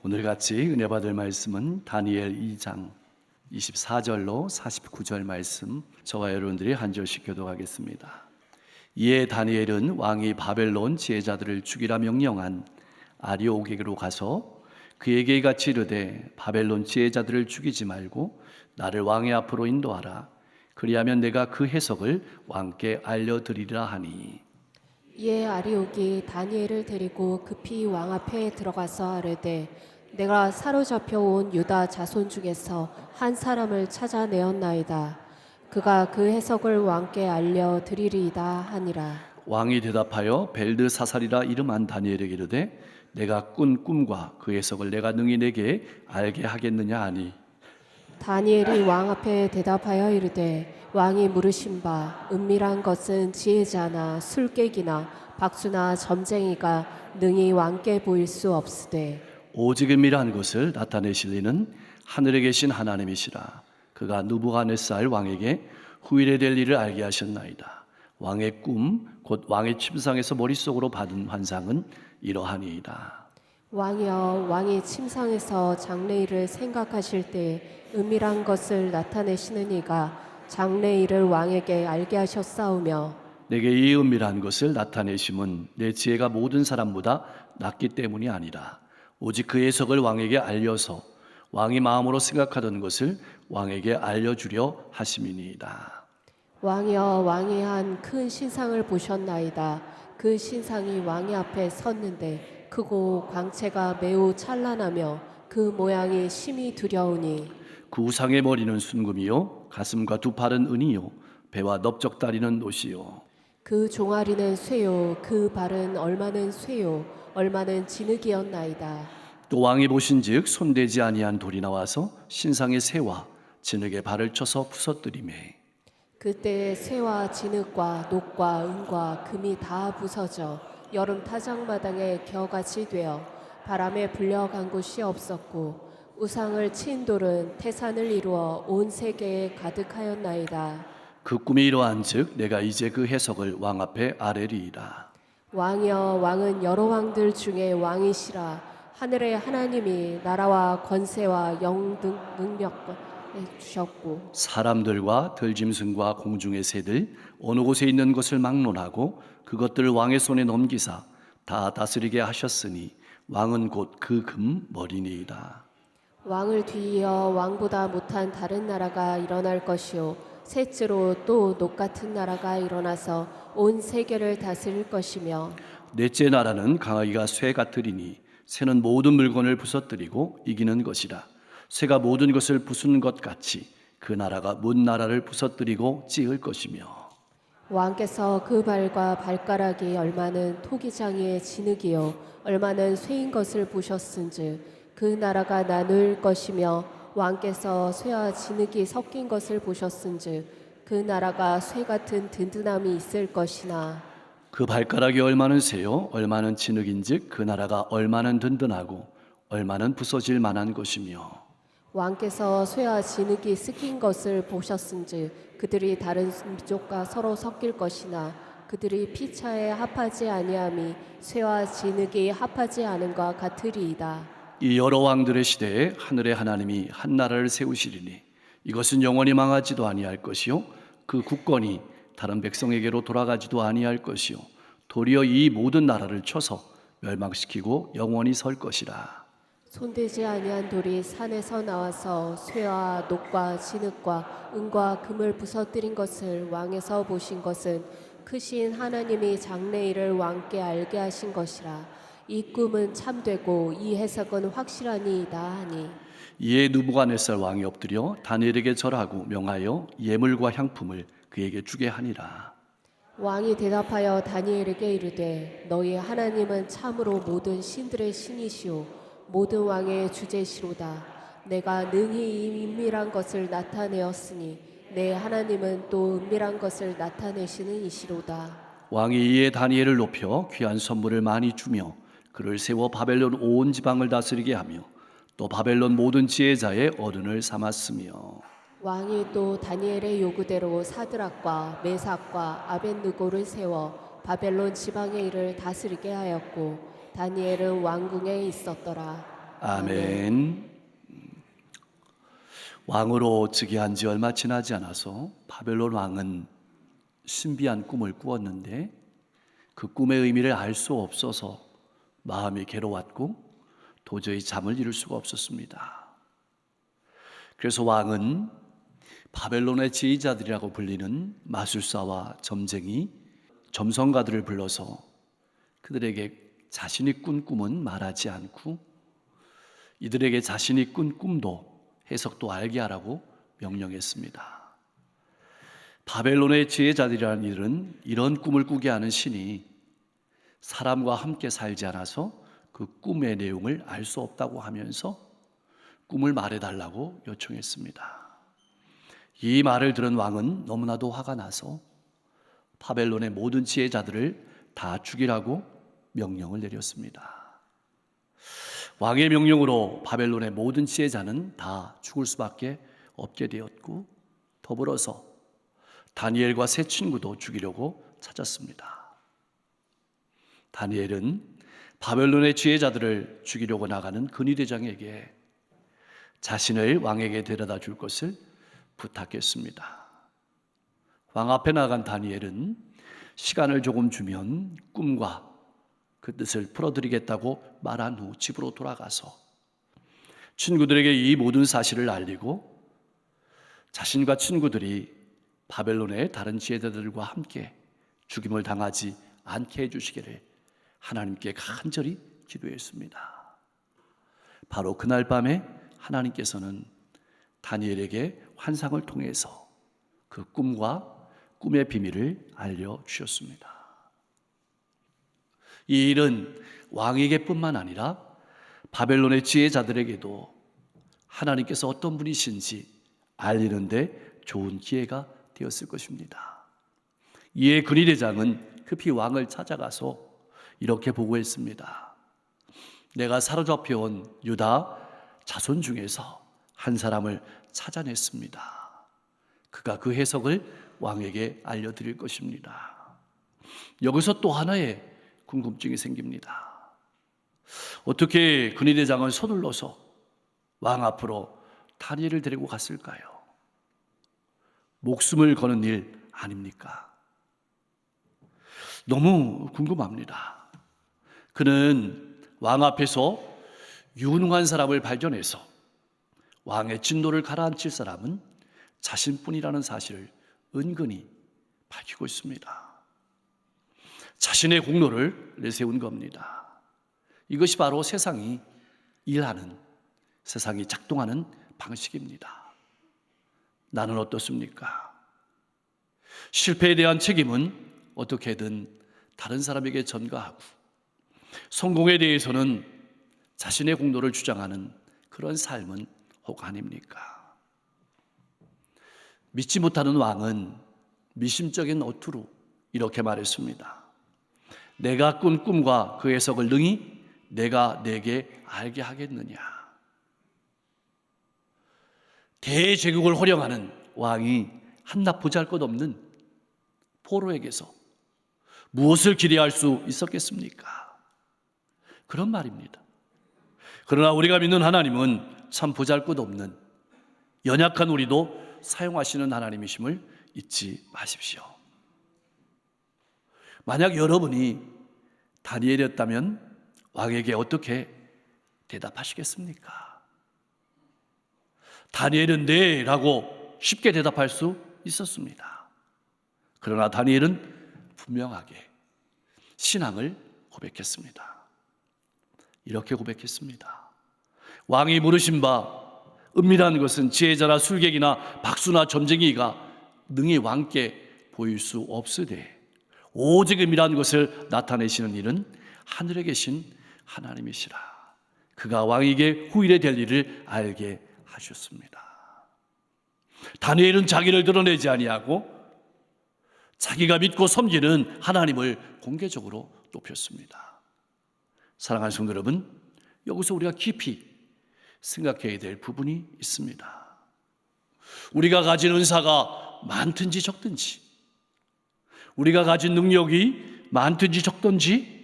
오늘같이 은혜 받을 말씀은 다니엘 2장 24절로 49절 말씀, 저와 여러분들이 한 절씩 교독하겠습니다. 이에 다니엘은 왕이 바벨론 지혜자들을 죽이라 명령한 아리오게로 가서 그에게 이같이 이르되, 바벨론 지혜자들을 죽이지 말고 나를 왕의 앞으로 인도하라. 그리하면 내가 그 해석을 왕께 알려드리리라 하니. 이에 아리옥이 다니엘을 데리고 급히 왕 앞에 들어가서 아뢰되, 내가 사로잡혀 온 유다 자손 중에서 한 사람을 찾아내었나이다. 그가 그 해석을 왕께 알려드리리이다 하니라. 왕이 대답하여 벨드사살이라 이름한 다니엘에게 이르되, 내가 꾼 꿈과 그 해석을 내가 능히 내게 알게 하겠느냐 하니. 다니엘이 왕 앞에 대답하여 이르되, 왕이 물으신 바 은밀한 것은 지혜자나 술객이나 박수나 점쟁이가 능히 왕께 보일 수 없으되, 오직 은밀한 것을 나타내실 이는 하늘에 계신 하나님이시라. 그가 느부갓네살 왕에게 후일에 될 일을 알게 하셨나이다. 왕의 꿈 곧 왕의 침상에서 머릿속으로 받은 환상은 이러하니이다. 왕이여, 왕이 침상에서 장래일을 생각하실 때 은밀한 것을 나타내시는 이가 장래일을 왕에게 알게 하셨사오며, 내게 이 은밀한 것을 나타내심은 내 지혜가 모든 사람보다 낫기 때문이 아니라 오직 그 해석을 왕에게 알려서 왕이 마음으로 생각하던 것을 왕에게 알려주려 하심이니이다. 왕이여, 왕이 한 큰 신상을 보셨나이다. 그 신상이 왕의 앞에 섰는데 크고 광채가 매우 찬란하며 그 모양이 심히 두려우니, 그 우상의 머리는 순금이요 가슴과 두 팔은 은이요 배와 넓적다리는 노시요. 그 종아리는 쇠요, 그 발은 얼마는 쇠요, 얼마는 진흙이었나이다. 또 왕이 보신즉 손대지 아니한 돌이 나와서 신상의 새와 진흙에 발을 쳐서 부서뜨리매, 그때 쇠와 진흙과 녹과 은과 금이 다 부서져 여름 타작마당에 겨같이 되어 바람에 불려간 곳이 없었고, 우상을 친 돌은 태산을 이루어 온 세계에 가득하였나이다. 그 꿈이 이러한즉 내가 이제 그 해석을 왕 앞에 아뢰리이다. 왕이여, 왕은 여러 왕들 중에 왕이시라. 하늘의 하나님이 나라와 권세와 영등 능력을 주셨고, 사람들과 들짐승과 공중의 새들 어느 곳에 있는 것을 막론하고 그것들을 왕의 손에 넘기사 다 다스리게 하셨으니 왕은 곧 그 금 머리니이다. 왕을 뒤이어 왕보다 못한 다른 나라가 일어날 것이요, 셋째로 또 녹 같은 나라가 일어나서 온 세계를 다스릴 것이며, 넷째 나라는 강하기가 쇠 같으리니 새는 모든 물건을 부서뜨리고 이기는 것이라. 새가 모든 것을 부수는 것 같이 그 나라가 문 나라를 부서뜨리고 찌을 것이며, 왕께서 그 발과 발가락이 얼마는 토기장이의 진흙이요 얼마는 쇠인 것을 보셨은즉 그 나라가 나눌 것이며, 왕께서 쇠와 진흙이 섞인 것을 보셨은즉 그 나라가 쇠 같은 든든함이 있을 것이나, 그 발가락이 얼마는 새요 얼마는 진흙인즉 그 나라가 얼마는 든든하고 얼마는 부서질 만한 것이며, 왕께서 쇠와 진흙이 섞인 것을 보셨은즉 그들이 다른 민족과 서로 섞일 것이나, 그들이 피차에 합하지 아니함이 쇠와 진흙이 합하지 않음과 같으리이다. 이 여러 왕들의 시대에 하늘의 하나님이 한 나라를 세우시리니 이것은 영원히 망하지도 아니할 것이요 그 국권이 다른 백성에게로 돌아가지도 아니할 것이요 도리어 이 모든 나라를 쳐서 멸망시키고 영원히 설 것이라. 손대지 아니한 돌이 산에서 나와서 쇠와 녹과 진흙과 은과 금을 부서뜨린 것을 왕에서 보신 것은 크신 하나님이 장래일을 왕께 알게 하신 것이라. 이 꿈은 참되고 이 해석은 확실하니이다 하니, 이에 느부갓네살 왕이 엎드려 다니엘에게 절하고 명하여 예물과 향품을 그에게 주게 하니라. 왕이 대답하여 다니엘에게 이르되, 너희 하나님은 참으로 모든 신들의 신이시오 모든 왕의 주제시로다. 내가 능히 이 은밀한 것을 나타내었으니 내 하나님은 또 은밀한 것을 나타내시는 이시로다. 왕이 이에 다니엘을 높여 귀한 선물을 많이 주며 그를 세워 바벨론 온 지방을 다스리게 하며 또 바벨론 모든 지혜자의 어른을 삼았으며, 왕이 또 다니엘의 요구대로 사드락과 메삭과 아벳느고를 세워 바벨론 지방의 일을 다스리게 하였고, 다니엘은 왕궁에 있었더라. 아멘. 왕으로 즉위한 지 얼마 지나지 않아서 바벨론 왕은 신비한 꿈을 꾸었는데 그 꿈의 의미를 알 수 없어서 마음이 괴로웠고 도저히 잠을 이룰 수가 없었습니다. 그래서 왕은 바벨론의 지휘자들이라고 불리는 마술사와 점쟁이, 점성가들을 불러서 그들에게 자신이 꾼 꿈은 말하지 않고 이들에게 자신이 꾼 꿈도 해석도 알게 하라고 명령했습니다. 바벨론의 지혜자들이라는 이들은 이런 꿈을 꾸게 하는 신이 사람과 함께 살지 않아서 그 꿈의 내용을 알 수 없다고 하면서 꿈을 말해달라고 요청했습니다. 이 말을 들은 왕은 너무나도 화가 나서 바벨론의 모든 지혜자들을 다 죽이라고 명령을 내렸습니다. 왕의 명령으로 바벨론의 모든 지혜자는 다 죽을 수밖에 없게 되었고 더불어서 다니엘과 세 친구도 죽이려고 찾았습니다. 다니엘은 바벨론의 지혜자들을 죽이려고 나가는 근위대장에게 자신을 왕에게 데려다 줄 것을 부탁했습니다. 왕 앞에 나간 다니엘은 시간을 조금 주면 꿈과 그 뜻을 풀어드리겠다고 말한 후 집으로 돌아가서 친구들에게 이 모든 사실을 알리고 자신과 친구들이 바벨론의 다른 지혜자들과 함께 죽임을 당하지 않게 해주시기를 하나님께 간절히 기도했습니다. 바로 그날 밤에 하나님께서는 다니엘에게 환상을 통해서 그 꿈과 꿈의 비밀을 알려주셨습니다. 이 일은 왕에게뿐만 아니라 바벨론의 지혜자들에게도 하나님께서 어떤 분이신지 알리는데 좋은 기회가 되었을 것입니다. 이에 근위대장은 급히 왕을 찾아가서 이렇게 보고했습니다. 내가 사로잡혀온 유다 자손 중에서 한 사람을 찾아냈습니다. 그가 그 해석을 왕에게 알려드릴 것입니다. 여기서 또 하나의 궁금증이 생깁니다. 어떻게 근위대장은 서둘러서 왕 앞으로 다니엘을 데리고 갔을까요? 목숨을 거는 일 아닙니까? 너무 궁금합니다. 그는 왕 앞에서 유능한 사람을 발견해서 왕의 진노를 가라앉힐 사람은 자신뿐이라는 사실을 은근히 밝히고 있습니다. 자신의 공로를 내세운 겁니다. 이것이 바로 세상이 일하는, 세상이 작동하는 방식입니다. 나는 어떻습니까? 실패에 대한 책임은 어떻게든 다른 사람에게 전가하고 성공에 대해서는 자신의 공로를 주장하는 그런 삶은 혹 아닙니까? 믿지 못하는 왕은 미심쩍은 어투로 이렇게 말했습니다. 내가 꾼 꿈과 그 해석을 능히 내가 내게 알게 하겠느냐. 대제국을 호령하는 왕이 한낱 보잘것없는 포로에게서 무엇을 기대할 수 있었겠습니까? 그런 말입니다. 그러나 우리가 믿는 하나님은 참 보잘것없는 연약한 우리도 사용하시는 하나님이심을 잊지 마십시오. 만약 여러분이 다니엘이었다면 왕에게 어떻게 대답하시겠습니까? 다니엘은 네 라고 쉽게 대답할 수 있었습니다. 그러나 다니엘은 분명하게 신앙을 고백했습니다. 이렇게 고백했습니다. 왕이 물으신 바 은밀한 것은 지혜자나 술객이나 박수나 점쟁이가 능히 왕께 보일 수 없으되 오직 은밀한 것을 나타내시는 일은 하늘에 계신 하나님이시라. 그가 왕에게 후일에 될 일을 알게 하셨습니다. 다니엘은 자기를 드러내지 아니하고 자기가 믿고 섬기는 하나님을 공개적으로 높였습니다. 사랑하는 성도 여러분, 여기서 우리가 깊이 생각해야 될 부분이 있습니다. 우리가 가진 은사가 많든지 적든지, 우리가 가진 능력이 많든지 적든지,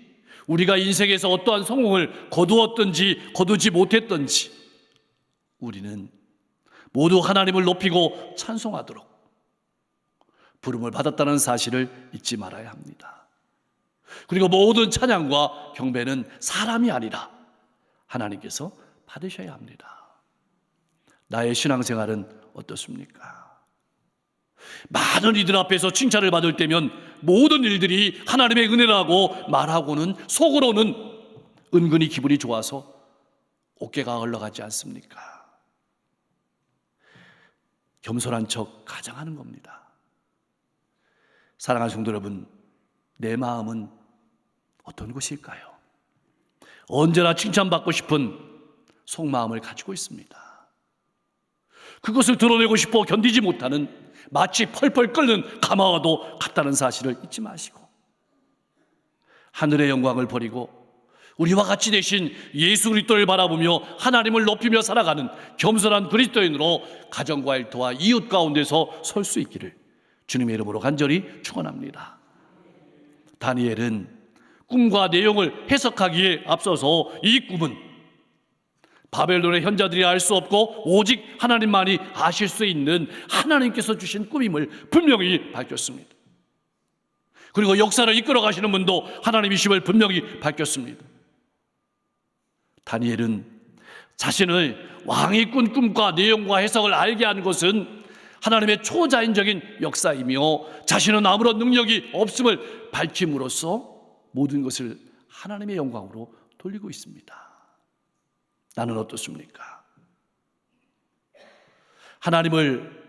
우리가 인생에서 어떠한 성공을 거두었든지 거두지 못했든지 우리는 모두 하나님을 높이고 찬송하도록 부름을 받았다는 사실을 잊지 말아야 합니다. 그리고 모든 찬양과 경배는 사람이 아니라 하나님께서 받으셔야 합니다. 나의 신앙생활은 어떻습니까? 많은 이들 앞에서 칭찬을 받을 때면 모든 일들이 하나님의 은혜라고 말하고는 속으로는 은근히 기분이 좋아서 어깨가 흘러가지 않습니까? 겸손한 척 가장하는 겁니다. 사랑하는 성도 여러분, 내 마음은 어떤 것일까요? 언제나 칭찬받고 싶은 속마음을 가지고 있습니다. 그것을 드러내고 싶어 견디지 못하는 마치 펄펄 끓는 가마와도 같다는 사실을 잊지 마시고 하늘의 영광을 버리고 우리와 같이 되신 예수 그리스도를 바라보며 하나님을 높이며 살아가는 겸손한 그리스도인으로 가정과 일터와 이웃 가운데서 설 수 있기를 주님의 이름으로 간절히 축원합니다. 다니엘은 꿈과 내용을 해석하기에 앞서서 이 꿈은 바벨론의 현자들이 알 수 없고 오직 하나님만이 아실 수 있는 하나님께서 주신 꿈임을 분명히 밝혔습니다. 그리고 역사를 이끌어 가시는 분도 하나님이심을 분명히 밝혔습니다. 다니엘은 자신을 왕이 꾼 꿈과 내용과 해석을 알게 한 것은 하나님의 초자연적인 역사이며 자신은 아무런 능력이 없음을 밝힘으로써 모든 것을 하나님의 영광으로 돌리고 있습니다. 나는 어떻습니까? 하나님을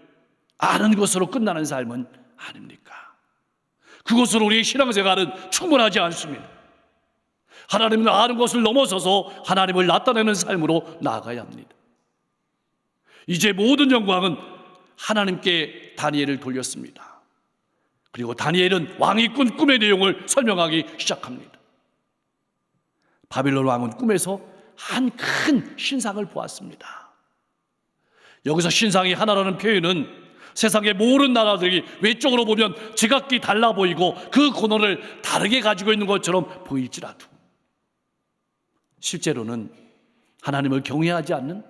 아는 것으로 끝나는 삶은 아닙니까? 그것으로 우리의 신앙생활은 충분하지 않습니다. 하나님을 아는 것을 넘어서서 하나님을 나타내는 삶으로 나아가야 합니다. 이제 모든 영광은 하나님께 다니엘을 돌렸습니다. 그리고 다니엘은 왕이 꾼 꿈의 내용을 설명하기 시작합니다. 바빌론 왕은 꿈에서 한 큰 신상을 보았습니다. 여기서 신상이 하나라는 표현은 세상의 모든 나라들이 외적으로 보면 제각기 달라 보이고 그 권한을 다르게 가지고 있는 것처럼 보일지라도 실제로는 하나님을 경외하지 않는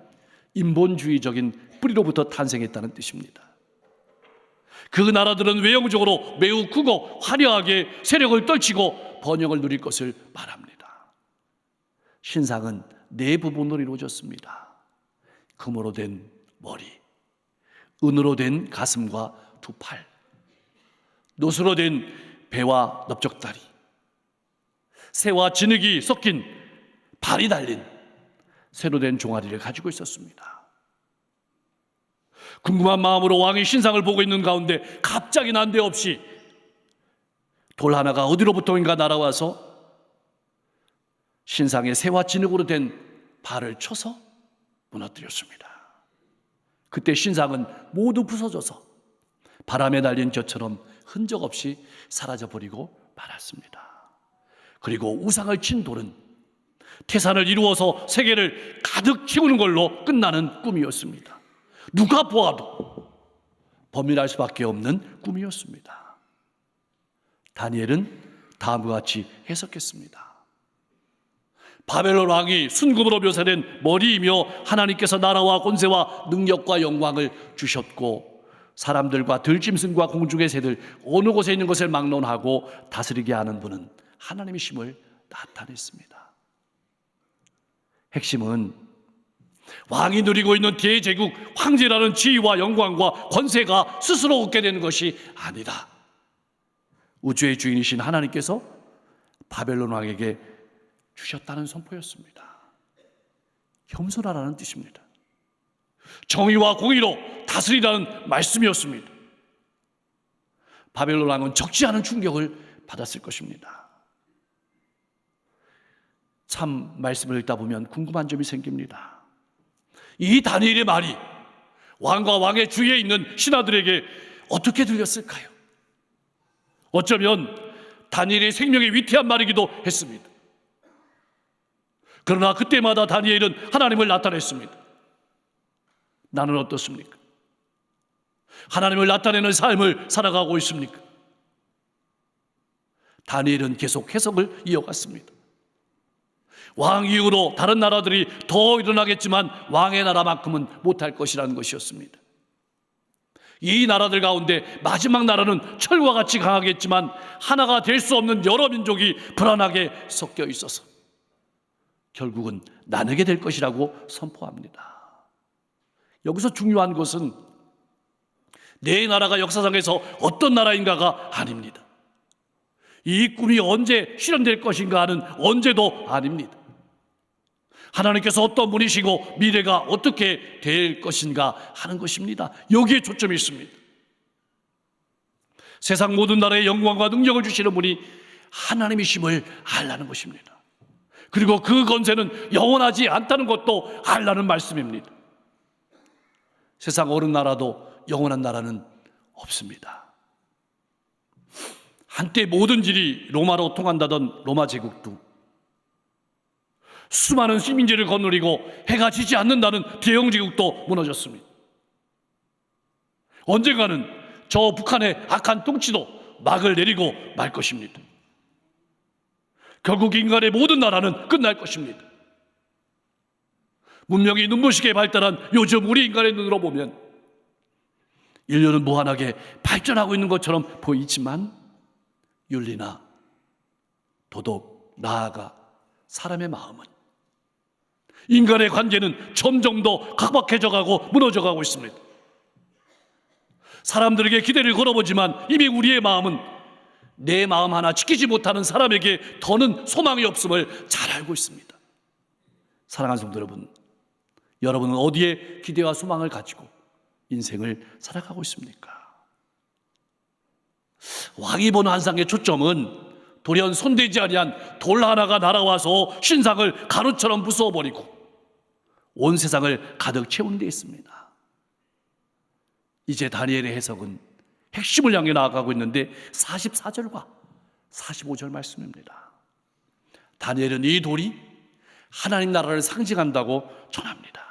인본주의적인 뿌리로부터 탄생했다는 뜻입니다. 그 나라들은 외형적으로 매우 크고 화려하게 세력을 떨치고 번영을 누릴 것을 말합니다. 신상은 네 부분으로 이루어졌습니다. 금으로 된 머리, 은으로 된 가슴과 두 팔, 노수로 된 배와 넓적다리, 새와 진흙이 섞인 발이 달린 새로 된 종아리를 가지고 있었습니다. 궁금한 마음으로 왕이 신상을 보고 있는 가운데 갑자기 난데없이 돌 하나가 어디로부터인가 날아와서 신상의 새와 진흙으로 된 발을 쳐서 무너뜨렸습니다. 그때 신상은 모두 부서져서 바람에 날린 젖처럼 흔적 없이 사라져버리고 말았습니다. 그리고 우상을 친 돌은 태산을 이루어서 세계를 가득 채우는 걸로 끝나는 꿈이었습니다. 누가 보아도 범인할 수밖에 없는 꿈이었습니다. 다니엘은 다음과 같이 해석했습니다. 바벨론 왕이 순금으로 묘사된 머리이며 하나님께서 나라와 권세와 능력과 영광을 주셨고 사람들과 들짐승과 공중의 새들 어느 곳에 있는 것을 막론하고 다스리게 하는 분은 하나님이심을 나타냈습니다. 핵심은 왕이 누리고 있는 대제국 황제라는 지위와 영광과 권세가 스스로 얻게 되는 것이 아니다. 우주의 주인이신 하나님께서 바벨론 왕에게 주셨다는 선포였습니다. 겸손하라는 뜻입니다. 정의와 공의로 다스리라는 말씀이었습니다. 바벨론 왕은 적지 않은 충격을 받았을 것입니다. 참 말씀을 읽다 보면 궁금한 점이 생깁니다. 이 다니엘의 말이 왕과 왕의 주위에 있는 신하들에게 어떻게 들렸을까요? 어쩌면 다니엘의 생명의 위태한 말이기도 했습니다. 그러나 그때마다 다니엘은 하나님을 나타냈습니다. 나는 어떻습니까? 하나님을 나타내는 삶을 살아가고 있습니까? 다니엘은 계속 해석을 이어갔습니다. 왕 이후로 다른 나라들이 더 일어나겠지만 왕의 나라만큼은 못할 것이라는 것이었습니다. 이 나라들 가운데 마지막 나라는 철과 같이 강하겠지만 하나가 될 수 없는 여러 민족이 불안하게 섞여 있어서 결국은 나누게 될 것이라고 선포합니다. 여기서 중요한 것은 내 나라가 역사상에서 어떤 나라인가가 아닙니다. 이 꿈이 언제 실현될 것인가 하는 언제도 아닙니다. 하나님께서 어떤 분이시고 미래가 어떻게 될 것인가 하는 것입니다. 여기에 초점이 있습니다. 세상 모든 나라에 영광과 능력을 주시는 분이 하나님이심을 알라는 것입니다. 그리고 그 권세는 영원하지 않다는 것도 알라는 말씀입니다. 세상 어느 나라도 영원한 나라는 없습니다. 한때 모든 질이 로마로 통한다던 로마 제국도 수많은 시민지를 거느리고 해가 지지 않는다는 대영 제국도 무너졌습니다. 언젠가는 저 북한의 악한 통치도 막을 내리고 말 것입니다. 결국 인간의 모든 나라는 끝날 것입니다. 문명이 눈부시게 발달한 요즘 우리 인간의 눈으로 보면 인류는 무한하게 발전하고 있는 것처럼 보이지만 윤리나 도덕, 나아가 사람의 마음은, 인간의 관계는 점점 더 각박해져가고 무너져가고 있습니다. 사람들에게 기대를 걸어보지만 이미 우리의 마음은 내 마음 하나 지키지 못하는 사람에게 더는 소망이 없음을 잘 알고 있습니다. 사랑하는 성도 여러분, 여러분은 어디에 기대와 소망을 가지고 인생을 살아가고 있습니까? 왕이 본 환상의 초점은 돌연 손대지 아니한 돌 하나가 날아와서 신상을 가루처럼 부숴버리고 온 세상을 가득 채운 데 있습니다. 이제 다니엘의 해석은 핵심을 향해 나아가고 있는데 44절과 45절 말씀입니다. 다니엘은 이 돌이 하나님 나라를 상징한다고 전합니다.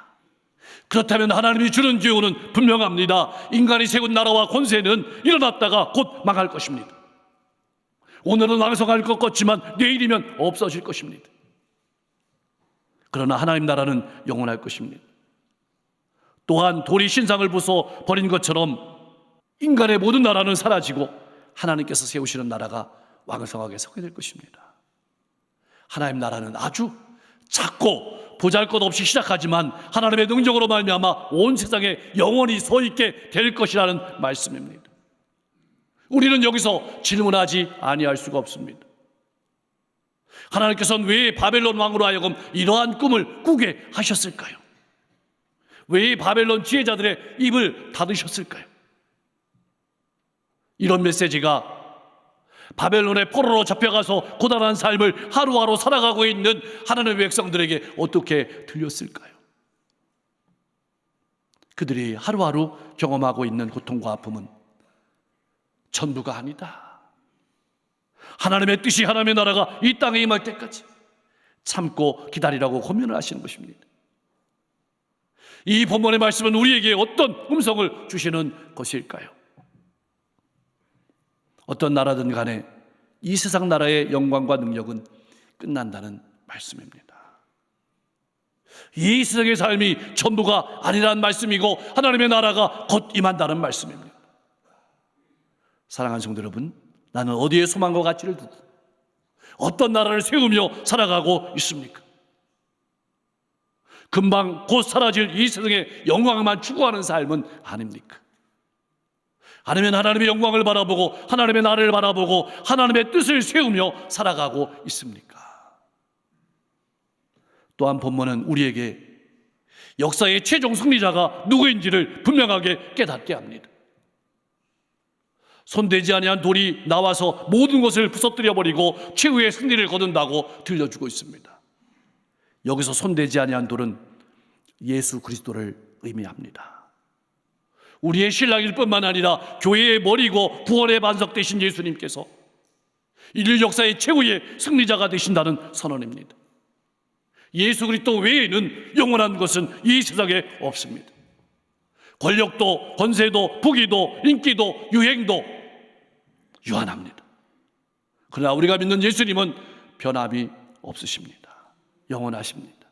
그렇다면 하나님이 주는 기호는 분명합니다. 인간이 세운 나라와 권세는 일어났다가 곧 망할 것입니다. 오늘은 왕성할 것 같지만 내일이면 없어질 것입니다. 그러나 하나님 나라는 영원할 것입니다. 또한 돌이 신상을 부숴 버린 것처럼 인간의 모든 나라는 사라지고 하나님께서 세우시는 나라가 왕성하게 서게 될 것입니다. 하나님 나라는 아주 작고 보잘것없이 시작하지만 하나님의 능력으로 말미암아 온 세상에 영원히 서 있게 될 것이라는 말씀입니다. 우리는 여기서 질문하지 아니할 수가 없습니다. 하나님께서는 왜 바벨론 왕으로 하여금 이러한 꿈을 꾸게 하셨을까요? 왜 바벨론 지혜자들의 입을 닫으셨을까요? 이런 메시지가 바벨론의 포로로 잡혀가서 고단한 삶을 하루하루 살아가고 있는 하나님의 백성들에게 어떻게 들렸을까요? 그들이 하루하루 경험하고 있는 고통과 아픔은 전부가 아니다. 하나님의 뜻이, 하나님의 나라가 이 땅에 임할 때까지 참고 기다리라고 고민을 하시는 것입니다. 이 본문의 말씀은 우리에게 어떤 음성을 주시는 것일까요? 어떤 나라든 간에 이 세상 나라의 영광과 능력은 끝난다는 말씀입니다. 이 세상의 삶이 전부가 아니라는 말씀이고 하나님의 나라가 곧 임한다는 말씀입니다. 사랑하는 성도 여러분, 나는 어디에 소망과 가치를 두고 어떤 나라를 세우며 살아가고 있습니까? 금방 곧 사라질 이 세상의 영광만 추구하는 삶은 아닙니까? 아니면 하나님의 영광을 바라보고 하나님의 나라를 바라보고 하나님의 뜻을 세우며 살아가고 있습니까? 또한 본문은 우리에게 역사의 최종 승리자가 누구인지를 분명하게 깨닫게 합니다. 손대지 아니한 돌이 나와서 모든 것을 부서뜨려버리고 최후의 승리를 거둔다고 들려주고 있습니다. 여기서 손대지 아니한 돌은 예수 그리스도를 의미합니다. 우리의 신랑일 뿐만 아니라 교회의 머리고 구원의 반석 되신 예수님께서 인류 역사의 최후의 승리자가 되신다는 선언입니다. 예수 그리스도 외에는 영원한 것은 이 세상에 없습니다. 권력도 권세도 부귀도 인기도 유행도 유한합니다. 그러나 우리가 믿는 예수님은 변함이 없으십니다. 영원하십니다.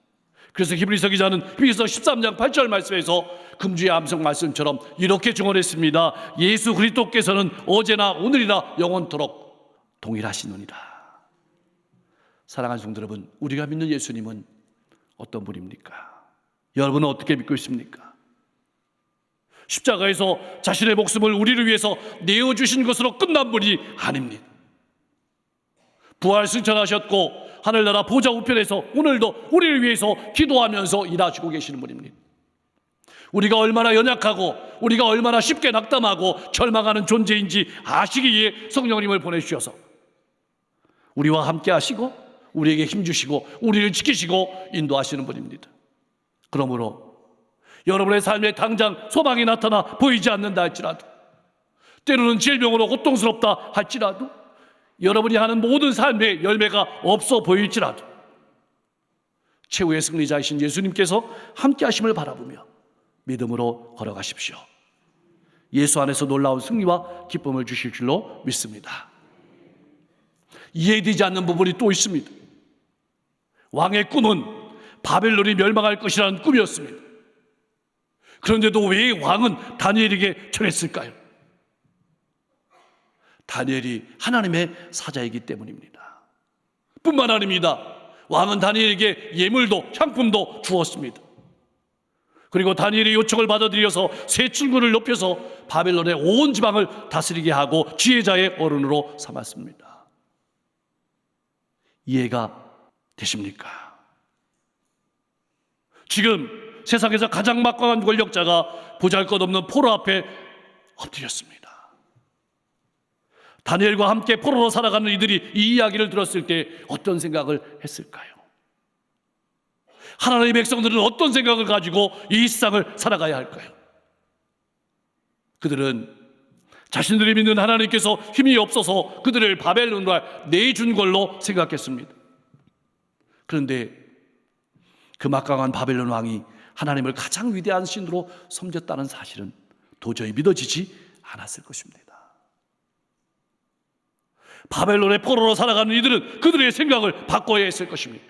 그래서 히브리서 기자는 히브리서 13장 8절 말씀에서 금주의 암송 말씀처럼 이렇게 증언했습니다. 예수 그리스도께서는 어제나 오늘이나 영원토록 동일하시느니라. 사랑하는 성도 여러분, 우리가 믿는 예수님은 어떤 분입니까? 여러분은 어떻게 믿고 있습니까? 십자가에서 자신의 목숨을 우리를 위해서 내어주신 것으로 끝난 분이 아닙니다. 부활 승천하셨고 하늘나라 보좌 우편에서 오늘도 우리를 위해서 기도하면서 일하시고 계시는 분입니다. 우리가 얼마나 연약하고 우리가 얼마나 쉽게 낙담하고 절망하는 존재인지 아시기에 성령님을 보내주셔서 우리와 함께 하시고 우리에게 힘주시고 우리를 지키시고 인도하시는 분입니다. 그러므로 여러분의 삶에 당장 소망이 나타나 보이지 않는다 할지라도, 때로는 질병으로 고통스럽다 할지라도, 여러분이 하는 모든 삶의 열매가 없어 보일지라도 최후의 승리자이신 예수님께서 함께 하심을 바라보며 믿음으로 걸어가십시오. 예수 안에서 놀라운 승리와 기쁨을 주실 줄로 믿습니다. 이해되지 않는 부분이 또 있습니다. 왕의 꿈은 바벨론이 멸망할 것이라는 꿈이었습니다. 그런데도 왜 왕은 다니엘에게 전했을까요? 다니엘이 하나님의 사자이기 때문입니다. 뿐만 아닙니다. 왕은 다니엘에게 예물도 향품도 주었습니다. 그리고 다니엘의 요청을 받아들여서 새 친구를 높여서 바벨론의 온 지방을 다스리게 하고 지혜자의 어른으로 삼았습니다. 이해가 되십니까? 지금 세상에서 가장 막강한 권력자가 보잘것없는 포로 앞에 엎드렸습니다. 다니엘과 함께 포로로 살아가는 이들이 이 이야기를 들었을 때 어떤 생각을 했을까요? 하나님의 백성들은 어떤 생각을 가지고 이 세상을 살아가야 할까요? 그들은 자신들이 믿는 하나님께서 힘이 없어서 그들을 바벨론으로 내준 걸로 생각했습니다. 그런데 그 막강한 바벨론 왕이 하나님을 가장 위대한 신으로 섬겼다는 사실은 도저히 믿어지지 않았을 것입니다. 바벨론의 포로로 살아가는 이들은 그들의 생각을 바꿔야 했을 것입니다.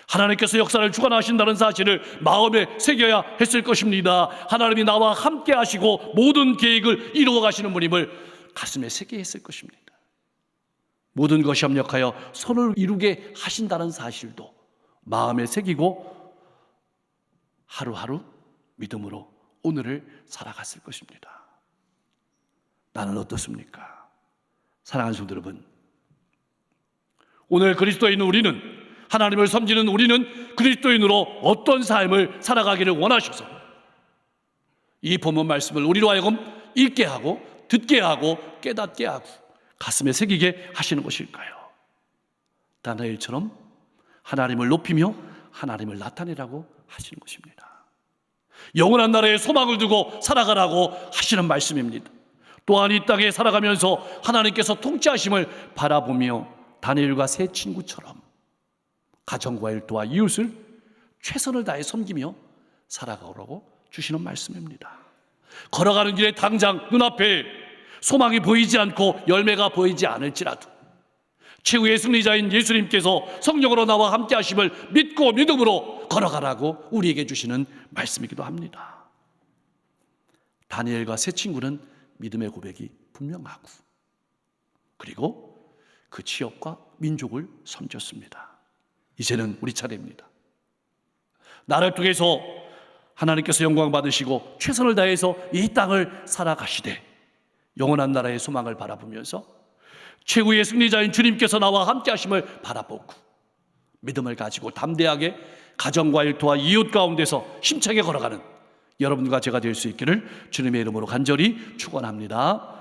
하나님께서 역사를 주관하신다는 사실을 마음에 새겨야 했을 것입니다. 하나님이 나와 함께 하시고 모든 계획을 이루어 가시는 분임을 가슴에 새겨야 했을 것입니다. 모든 것이 협력하여 선을 이루게 하신다는 사실도 마음에 새기고 하루하루 믿음으로 오늘을 살아갔을 것입니다. 나는 어떻습니까? 사랑하는 성도 여러분, 오늘 그리스도인 우리는, 하나님을 섬기는 우리는 그리스도인으로 어떤 삶을 살아가기를 원하셔서 이 본문 말씀을 우리로 하여금 읽게 하고 듣게 하고 깨닫게 하고 가슴에 새기게 하시는 것일까요? 다니엘처럼 하나님을 높이며 하나님을 나타내라고 하시는 것입니다. 영원한 나라에 소망을 두고 살아가라고 하시는 말씀입니다. 또한 이 땅에 살아가면서 하나님께서 통치하심을 바라보며 다니엘과 세 친구처럼 가정과 일터와 이웃을 최선을 다해 섬기며 살아가라고 주시는 말씀입니다. 걸어가는 길에 당장 눈앞에 소망이 보이지 않고 열매가 보이지 않을지라도 최후의 승리자인 예수님께서 성령으로 나와 함께 하심을 믿고 믿음으로 걸어가라고 우리에게 주시는 말씀이기도 합니다. 다니엘과 세 친구는 믿음의 고백이 분명하고 그리고 그 지역과 민족을 섬겼습니다. 이제는 우리 차례입니다. 나를 통해서 하나님께서 영광 받으시고 최선을 다해서 이 땅을 살아가시되 영원한 나라의 소망을 바라보면서 최후의 승리자인 주님께서 나와 함께 하심을 바라보고 믿음을 가지고 담대하게 가정과 일터와 이웃 가운데서 힘차게 걸어가는 여러분과 제가 될 수 있기를 주님의 이름으로 간절히 축원합니다.